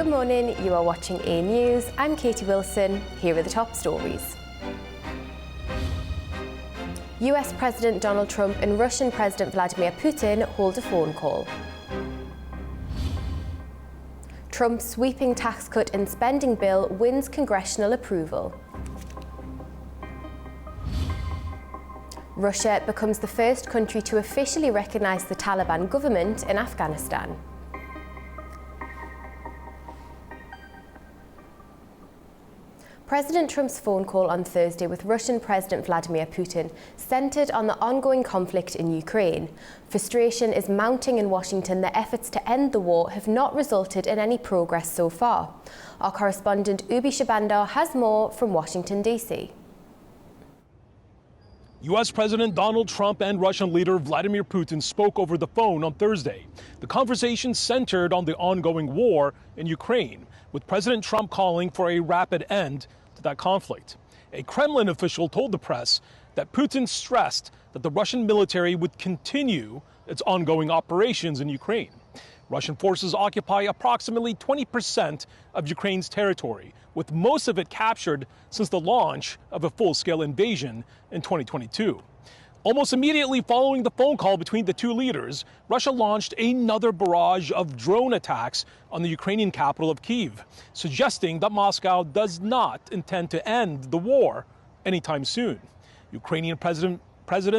Good morning, you are watching AnewZ. I'm Katie Wilson. Here are the top stories. US President Donald Trump and Russian President Vladimir Putin hold a phone call. Trump's sweeping tax cut and spending bill wins congressional approval. Russia becomes the first country to officially recognise the Taliban government in Afghanistan. President Trump's phone call on Thursday with Russian President Vladimir Putin centred on the ongoing conflict in Ukraine. Frustration is mounting in Washington that efforts to end the war have not resulted in any progress so far. Our correspondent Ubi Shabandar has more from Washington, D.C. U.S. President Donald Trump and Russian leader Vladimir Putin spoke over the phone on Thursday. The conversation centered on the ongoing war in Ukraine, with President Trump calling for a rapid end to that conflict. A Kremlin official told the press that Putin stressed that the Russian military would continue its ongoing operations in Ukraine. Russian forces occupy approximately 20% of Ukraine's territory, with most of it captured since the launch of a full-scale invasion in 2022. Almost immediately following the phone call between the two leaders, Russia launched another barrage of drone attacks on the Ukrainian capital of Kyiv, suggesting that Moscow does not intend to end the war anytime soon. Ukrainian President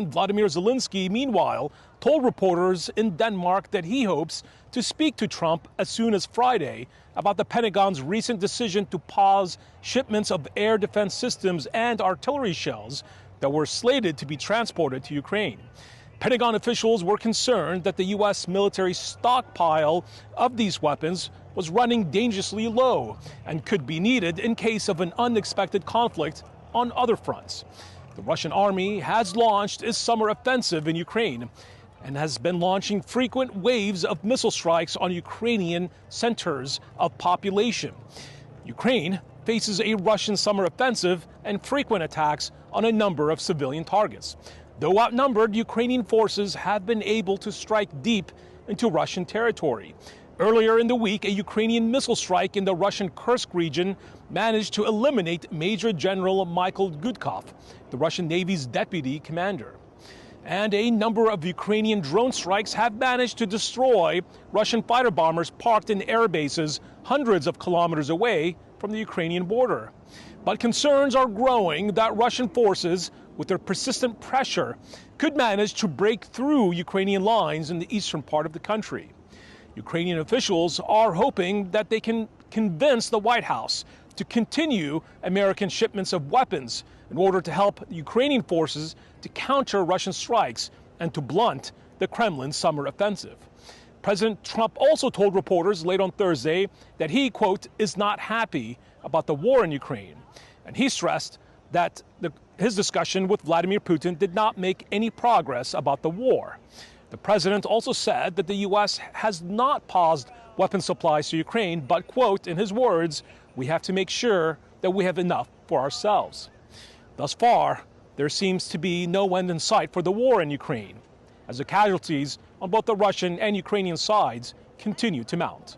Vladimir Zelensky, meanwhile, told reporters in Denmark that he hopes to speak to Trump as soon as Friday about the Pentagon's recent decision to pause shipments of air defense systems and artillery shells that were slated to be transported to Ukraine. Pentagon officials were concerned that the U.S. military stockpile of these weapons was running dangerously low and could be needed in case of an unexpected conflict on other fronts. The Russian army has launched its summer offensive in Ukraine and has been launching frequent waves of missile strikes on Ukrainian centers of population. Ukraine faces a Russian summer offensive and frequent attacks on a number of civilian targets. Though outnumbered, Ukrainian forces have been able to strike deep into Russian territory. Earlier in the week, a Ukrainian missile strike in the Russian Kursk region managed to eliminate Major General Michael Gudkov, the Russian Navy's deputy commander. And a number of Ukrainian drone strikes have managed to destroy Russian fighter bombers parked in air bases hundreds of kilometers away from the Ukrainian border. But concerns are growing that Russian forces, with their persistent pressure, could manage to break through Ukrainian lines in the eastern part of the country. Ukrainian officials are hoping that they can convince the White House to continue American shipments of weapons in order to help Ukrainian forces to counter Russian strikes and to blunt the Kremlin's summer offensive. President Trump also told reporters late on Thursday that he, quote, is not happy about the war in Ukraine. And he stressed that his discussion with Vladimir Putin did not make any progress about the war. The president also said that the U.S. has not paused weapon supplies to Ukraine, but, quote, in his words, we have to make sure that we have enough for ourselves. Thus far, there seems to be no end in sight for the war in Ukraine, as the casualties on both the Russian and Ukrainian sides continue to mount.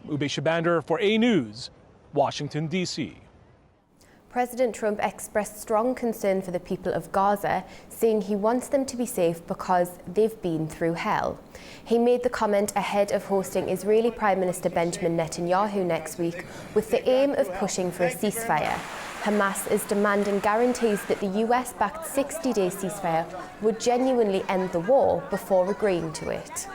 Ubi Shabandar for AnewZ, Washington, D.C. President Trump expressed strong concern for the people of Gaza, saying he wants them to be safe because they've been through hell. He made the comment ahead of hosting Israeli Prime Minister Benjamin Netanyahu next week with the aim of pushing for a ceasefire. Hamas is demanding guarantees that the US-backed 60-day ceasefire would genuinely end the war before agreeing to it.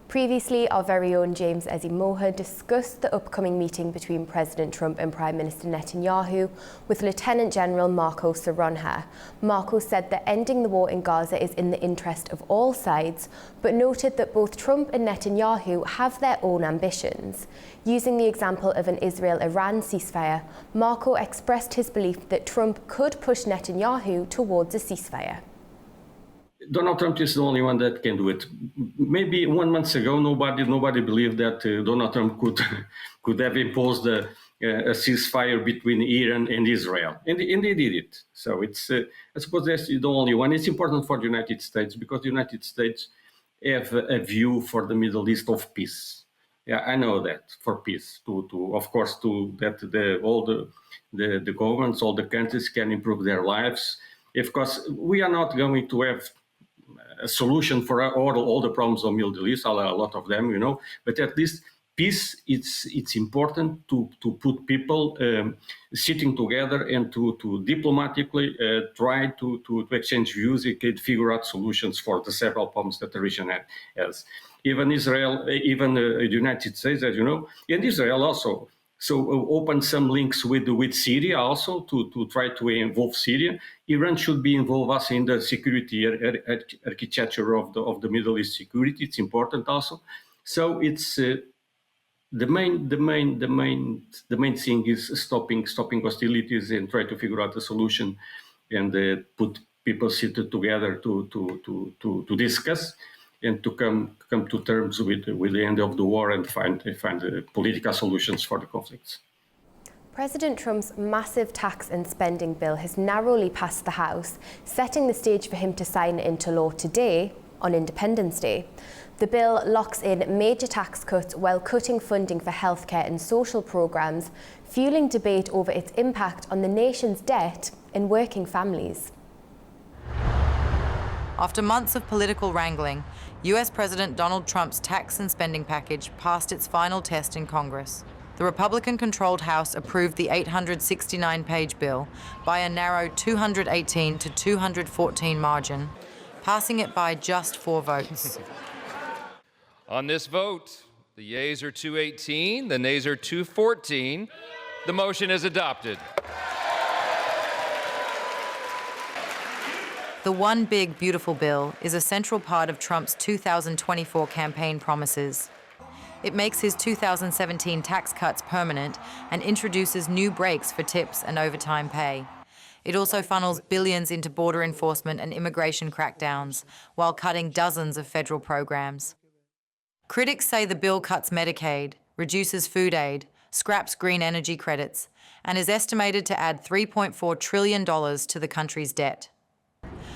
Previously, our very own James Ezimoha discussed the upcoming meeting between President Trump and Prime Minister Netanyahu with Lieutenant General Marco Saronha. Marco said that ending the war in Gaza is in the interest of all sides, but noted that both Trump and Netanyahu have their own ambitions. Using the example of an Israel-Iran ceasefire, Marco expressed his belief that Trump could push Netanyahu towards a ceasefire. Donald Trump is the only one that can do it. Maybe 1 month ago, nobody believed that Donald Trump could have imposed a ceasefire between Iran and Israel, and they did it. So it's I suppose that's the only one. It's important for the United States because the United States have a view for the Middle East of peace. Yeah, I know that, for peace, of course, all the governments, all the countries can improve their lives. Of course, we are not going to have a solution for all the problems of Middle East, a lot of them, but at least peace, it's important to put people sitting together and to diplomatically try to exchange views and figure out solutions for the several problems that the region has. Even Israel, even the United States, as you know, and Israel also. So open some links with Syria also to try to involve Syria. Iran should be involved also in the security architecture of the Middle East security. It's important also. So it's the main thing is stopping hostilities and try to figure out a solution and put people seated together to discuss and to come to terms with the end of the war and find political solutions for the conflicts. President Trump's massive tax and spending bill has narrowly passed the House, setting the stage for him to sign it into law today, on Independence Day. The bill locks in major tax cuts while cutting funding for healthcare and social programmes, fueling debate over its impact on the nation's debt and working families. After months of political wrangling, US President Donald Trump's tax and spending package passed its final test in Congress. The Republican-controlled House approved the 869-page bill by a narrow 218 to 214 margin, passing it by just 4 votes. On this vote, the yeas are 218, the nays are 214. The motion is adopted. The One Big Beautiful Bill is a central part of Trump's 2024 campaign promises. It makes his 2017 tax cuts permanent and introduces new breaks for tips and overtime pay. It also funnels billions into border enforcement and immigration crackdowns, while cutting dozens of federal programs. Critics say the bill cuts Medicaid, reduces food aid, scraps green energy credits, and is estimated to add $3.4 trillion to the country's debt.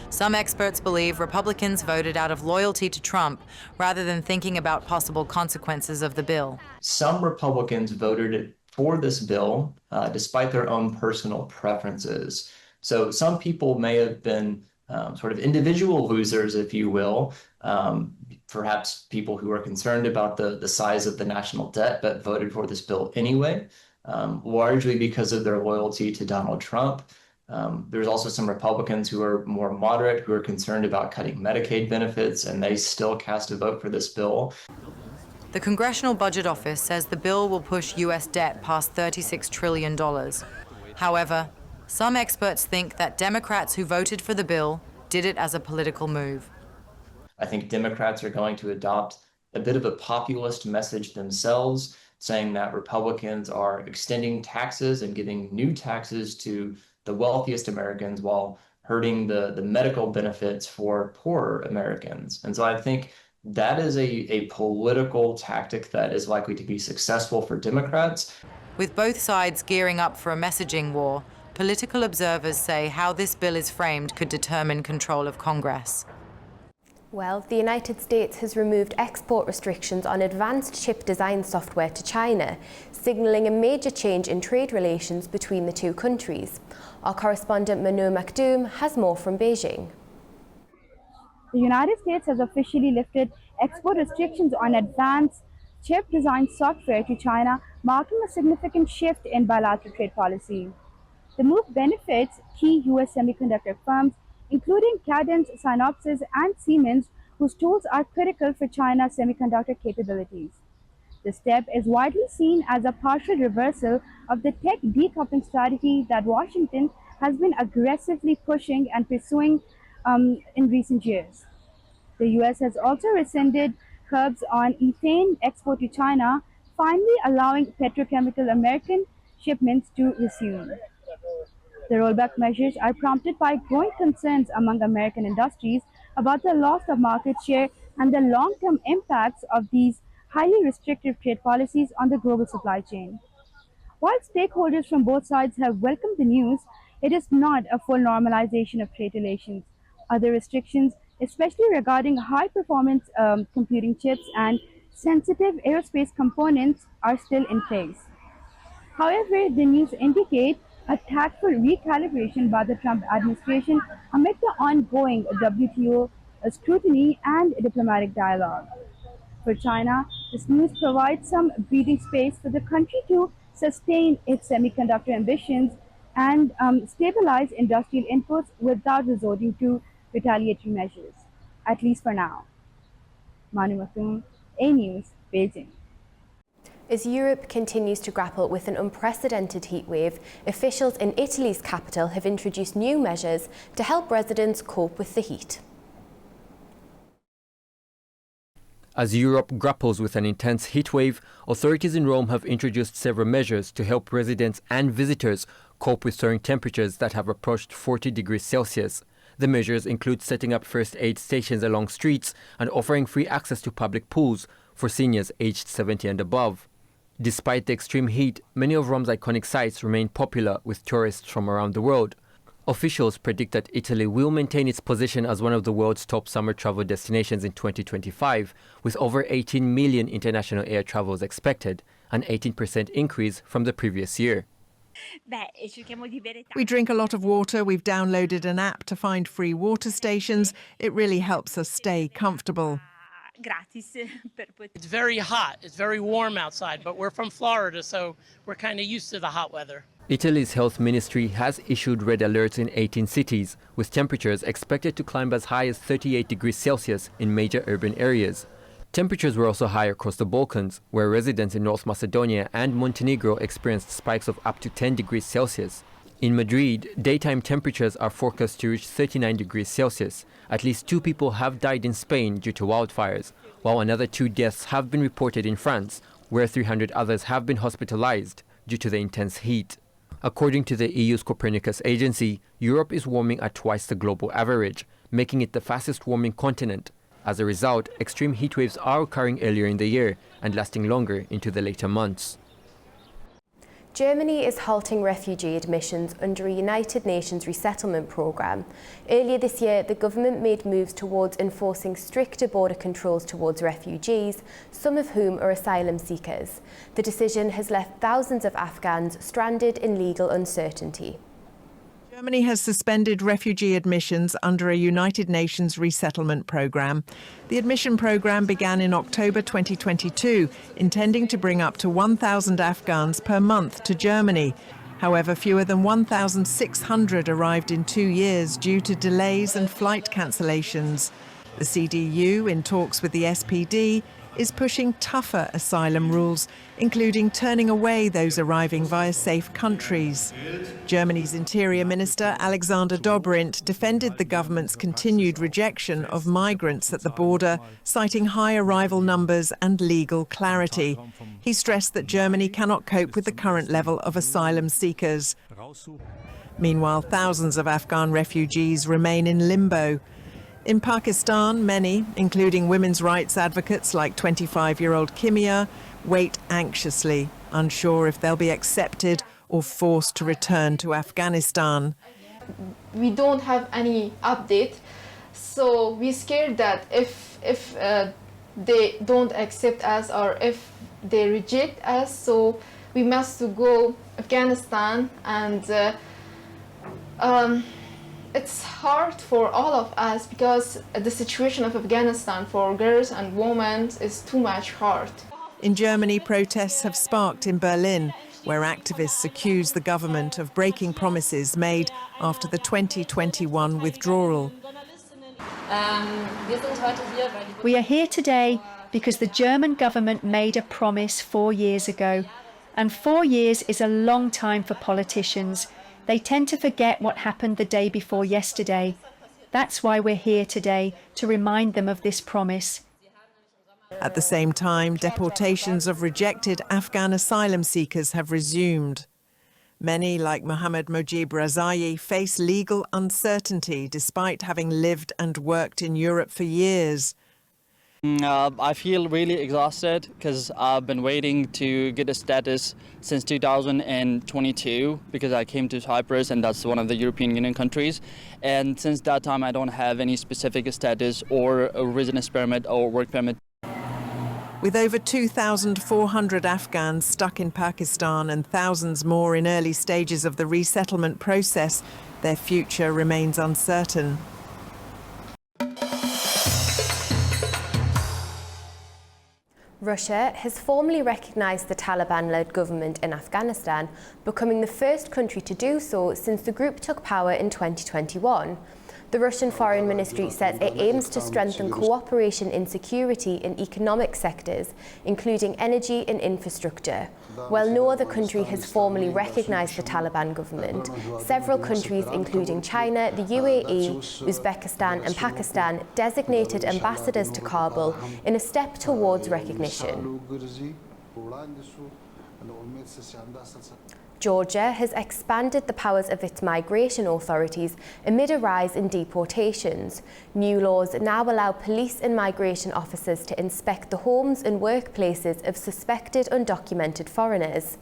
Some experts believe Republicans voted out of loyalty to Trump rather than thinking about possible consequences of the bill. Some Republicans voted for this bill despite their own personal preferences. So some people may have been sort of individual losers, if you will, perhaps people who are concerned about the size of the national debt but voted for this bill anyway, largely because of their loyalty to Donald Trump. There's also some Republicans who are more moderate, who are concerned about cutting Medicaid benefits, and they still cast a vote for this bill. The Congressional Budget Office says the bill will push U.S. debt past $36 trillion. However, some experts think that Democrats who voted for the bill did it as a political move. I think Democrats are going to adopt a bit of a populist message themselves, saying that Republicans are extending taxes and giving new taxes to the wealthiest Americans while hurting the medical benefits for poorer Americans. And so I think that is a political tactic that is likely to be successful for Democrats. With both sides gearing up for a messaging war, political observers say how this bill is framed could determine control of Congress. Well, the United States has removed export restrictions on advanced chip design software to China, signalling a major change in trade relations between the two countries. Our correspondent Manu Makdoum has more from Beijing. The United States has officially lifted export restrictions on advanced chip design software to China, marking a significant shift in bilateral trade policy. The move benefits key U.S. semiconductor firms, including Cadence, Synopsys, and Siemens, whose tools are critical for China's semiconductor capabilities. The step is widely seen as a partial reversal of the tech decoupling strategy that Washington has been aggressively pushing and pursuing in recent years. The U.S. has also rescinded curbs on ethane export to China, finally allowing petrochemical American shipments to resume. The rollback measures are prompted by growing concerns among American industries about the loss of market share and the long-term impacts of these highly restrictive trade policies on the global supply chain. While stakeholders from both sides have welcomed the news, it is not a full normalization of trade relations. Other restrictions, especially regarding high-performance computing chips and sensitive aerospace components, are still in place. However, the news indicate a tactful recalibration by the Trump administration amid the ongoing WTO scrutiny and diplomatic dialogue. For China, this news provides some breathing space for the country to sustain its semiconductor ambitions and stabilize industrial inputs without resorting to retaliatory measures, at least for now. Manu Mathun, AnewZ, Beijing. As Europe continues to grapple with an unprecedented heatwave, officials in Italy's capital have introduced new measures to help residents cope with the heat. As Europe grapples with an intense heatwave, authorities in Rome have introduced several measures to help residents and visitors cope with soaring temperatures that have approached 40 degrees Celsius. The measures include setting up first aid stations along streets and offering free access to public pools for seniors aged 70 and above. Despite the extreme heat, many of Rome's iconic sites remain popular with tourists from around the world. Officials predict that Italy will maintain its position as one of the world's top summer travel destinations in 2025, with over 18 million international air travels expected, an 18% increase from the previous year. We drink a lot of water. We've downloaded an app to find free water stations. It really helps us stay comfortable. It's very hot. It's very warm outside, but we're from Florida, so we're kind of used to the hot weather. Italy's health ministry has issued red alerts in 18 cities, with temperatures expected to climb as high as 38 degrees Celsius in major urban areas. Temperatures were also high across the Balkans, where residents in North Macedonia and Montenegro experienced spikes of up to 10 degrees Celsius. In Madrid, daytime temperatures are forecast to reach 39 degrees Celsius. At least 2 people have died in Spain due to wildfires, while another 2 deaths have been reported in France, where 300 others have been hospitalized due to the intense heat. According to the EU's Copernicus agency, Europe is warming at twice the global average, making it the fastest warming continent. As a result, extreme heat waves are occurring earlier in the year and lasting longer into the later months. Germany is halting refugee admissions under a United Nations resettlement programme. Earlier this year, the government made moves towards enforcing stricter border controls towards refugees, some of whom are asylum seekers. The decision has left thousands of Afghans stranded in legal uncertainty. Germany has suspended refugee admissions under a United Nations resettlement programme. The admission programme began in October 2022, intending to bring up to 1,000 Afghans per month to Germany. However, fewer than 1,600 arrived in 2 years due to delays and flight cancellations. The CDU, in talks with the SPD, is pushing tougher asylum rules, including turning away those arriving via safe countries. Germany's Interior Minister Alexander Dobrindt defended the government's continued rejection of migrants at the border, citing high arrival numbers and legal clarity. He stressed that Germany cannot cope with the current level of asylum seekers. Meanwhile, thousands of Afghan refugees remain in limbo. In Pakistan, many, including women's rights advocates like 25-year-old Kimia, wait anxiously, unsure if they'll be accepted or forced to return to Afghanistan. We don't have any update, so we're scared that if they don't accept us or if they reject us, so we must go Afghanistan, and it's hard for all of us because the situation of Afghanistan for girls and women is too much hard. In Germany, protests have sparked in Berlin, where activists accuse the government of breaking promises made after the 2021 withdrawal. We are here today because the German government made a promise 4 years ago. And 4 years is a long time for politicians. They tend to forget what happened the day before yesterday. That's why we're here today, to remind them of this promise. At the same time, deportations of rejected Afghan asylum seekers have resumed. Many, like Mohammad Mojib Razai, face legal uncertainty despite having lived and worked in Europe for years. I feel really exhausted because I've been waiting to get a status since 2022 because I came to Cyprus and that's one of the European Union countries. And since that time, I don't have any specific status or a residence permit or work permit. With over 2,400 Afghans stuck in Pakistan and thousands more in early stages of the resettlement process, their future remains uncertain. Russia has formally recognised the Taliban-led government in Afghanistan, becoming the first country to do so since the group took power in 2021. The Russian Foreign Ministry says it aims to strengthen cooperation in security in economic sectors, including energy and infrastructure. While no other country has formally recognised the Taliban government, several countries, including China, the UAE, Uzbekistan and Pakistan, designated ambassadors to Kabul in a step towards recognition. Georgia has expanded the powers of its migration authorities amid a rise in deportations. New laws now allow police and migration officers to inspect the homes and workplaces of suspected undocumented foreigners.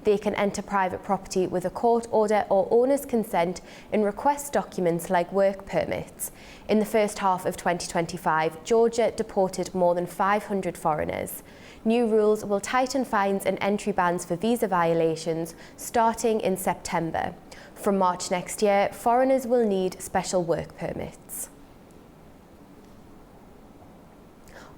They can enter private property with a court order or owner's consent and request documents like work permits. In the first half of 2025, Georgia deported more than 500 foreigners. New rules will tighten fines and entry bans for visa violations starting in September. From March next year, foreigners will need special work permits.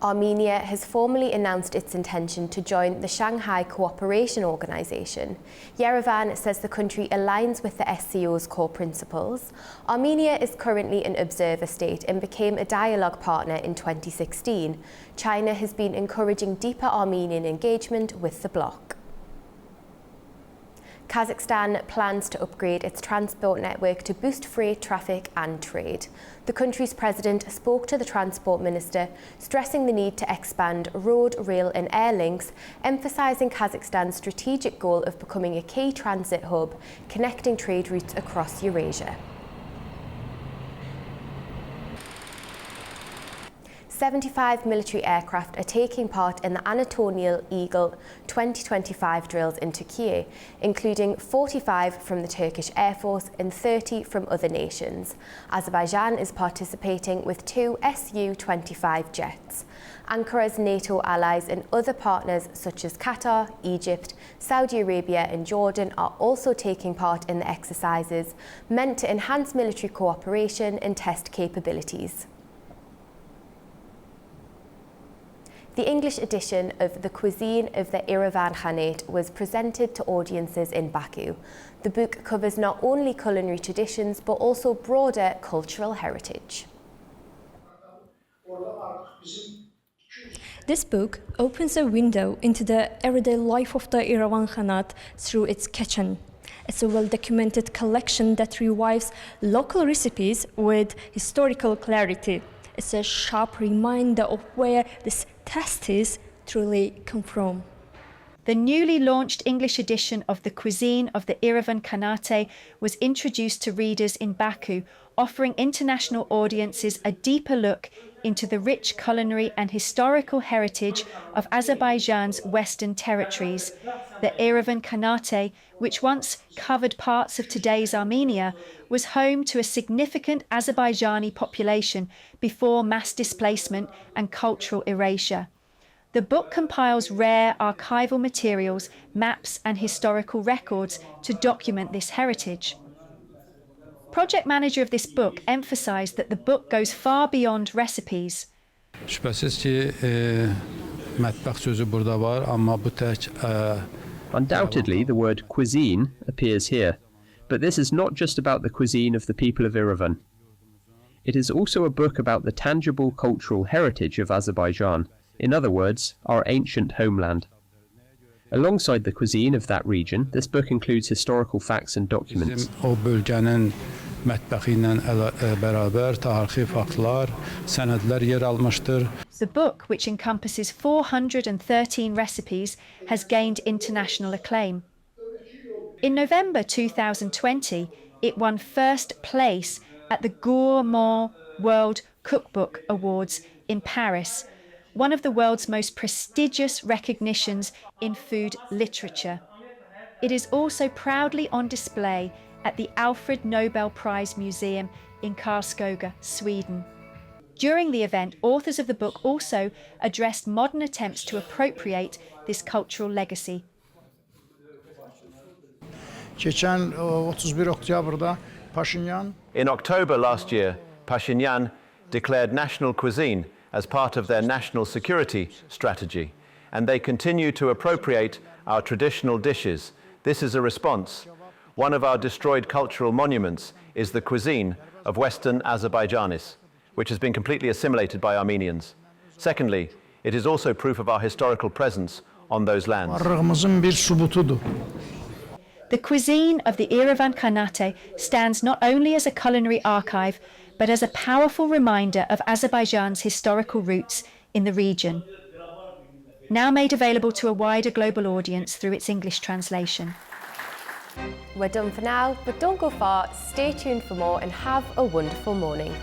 Armenia has formally announced its intention to join the Shanghai Cooperation Organization. Yerevan says the country aligns with the SCO's core principles. Armenia is currently an observer state and became a dialogue partner in 2016. China has been encouraging deeper Armenian engagement with the bloc. Kazakhstan plans to upgrade its transport network to boost freight traffic and trade. The country's president spoke to the transport minister, stressing the need to expand road, rail and air links, emphasising Kazakhstan's strategic goal of becoming a key transit hub, connecting trade routes across Eurasia. 75 military aircraft are taking part in the Anatolian Eagle 2025 drills in Turkey, including 45 from the Turkish Air Force and 30 from other nations. Azerbaijan is participating with 2 Su-25 jets. Ankara's NATO allies and other partners such as Qatar, Egypt, Saudi Arabia and Jordan are also taking part in the exercises, meant to enhance military cooperation and test capabilities. The English edition of The Cuisine of the Yerevan Khanate was presented to audiences in Baku. The book covers not only culinary traditions but also broader cultural heritage. This book opens a window into the everyday life of the Yerevan Khanate through its kitchen. It's a well-documented collection that revives local recipes with historical clarity. It's a sharp reminder of where this tastes truly come from. The newly launched English edition of The Cuisine of the Yerevan Khanate was introduced to readers in Baku, offering international audiences a deeper look into the rich culinary and historical heritage of Azerbaijan's western territories. The Yerevan Khanate, which once covered parts of today's Armenia, was home to a significant Azerbaijani population before mass displacement and cultural erasure. The book compiles rare archival materials, maps and historical records to document this heritage. Project manager of this book emphasised that the book goes far beyond recipes. Undoubtedly, the word cuisine appears here, but this is not just about the cuisine of the people of Yerevan. It is also a book about the tangible cultural heritage of Azerbaijan, in other words, our ancient homeland. Alongside the cuisine of that region, this book includes historical facts and documents. The book, which encompasses 413 recipes, has gained international acclaim. In November 2020, it won first place at the Gourmand World Cookbook Awards in Paris, one of the world's most prestigious recognitions in food literature. It is also proudly on display at the Alfred Nobel Prize Museum in Karlskoga, Sweden. During the event, authors of the book also addressed modern attempts to appropriate this cultural legacy. In October last year, Pashinyan declared national cuisine as part of their national security strategy, and they continue to appropriate our traditional dishes. This is a response. One of our destroyed cultural monuments is the cuisine of Western Azerbaijanis, which has been completely assimilated by Armenians. Secondly, it is also proof of our historical presence on those lands. The cuisine of the Yerevan Khanate stands not only as a culinary archive, but as a powerful reminder of Azerbaijan's historical roots in the region. Now made available to a wider global audience through its English translation. We're done for now, but don't go far. Stay tuned for more and have a wonderful morning.